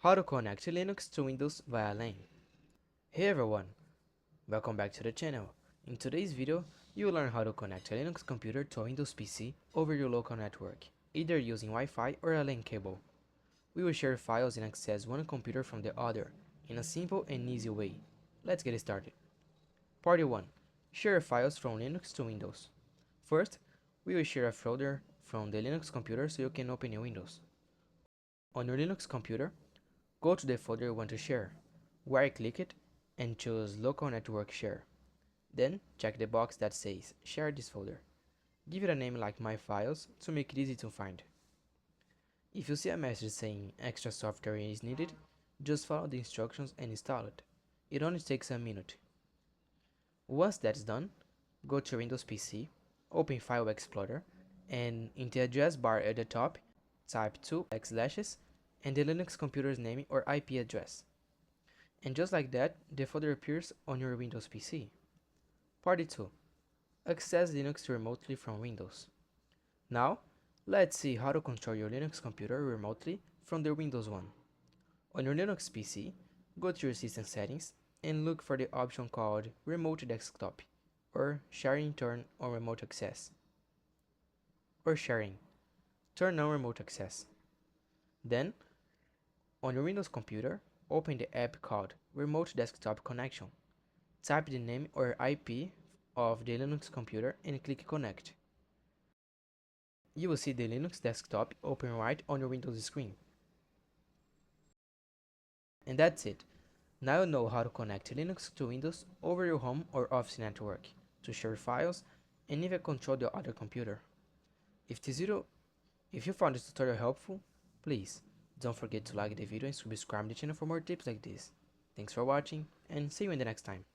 How to connect Linux to Windows via LAN. Hey everyone, welcome back to the channel. In today's video, you will learn how to connect a Linux computer to a Windows PC over your local network, either using Wi-Fi or a LAN cable. We will share files and access one computer from the other in a simple and easy way. Let's get started. Part 1. Share files from Linux to Windows. First, we will share a folder from the Linux computer so you can open in Windows. On your Linux computer, go to the folder you want to share, right-click it, and choose Local Network Share. Then check the box that says Share this folder. Give it a name like My Files to make it easy to find. If you see a message saying extra software is needed, just follow the instructions and install it. It only takes a minute. Once that's done, go to Windows PC, open File Explorer, and in the address bar at the top, type 2 and the Linux computer's name or IP address. And just like that, the folder appears on your Windows PC. Part 2. Access Linux remotely from Windows. Now, let's see how to control your Linux computer remotely from the Windows one. On your Linux PC, go to your system settings and look for the option called Remote Desktop or Sharing Turn on Remote Access. Or Sharing. Turn on Remote Access. Then, on your Windows computer, open the app called Remote Desktop Connection. Type the name or IP of the Linux computer and click Connect. You will see the Linux desktop open right on your Windows screen. And that's it. Now you know how to connect Linux to Windows over your home or office network, to share files, and even control the other computer. If you found this tutorial helpful, please don't forget to like the video and subscribe to the channel for more tips like this. Thanks for watching, and see you in the next time.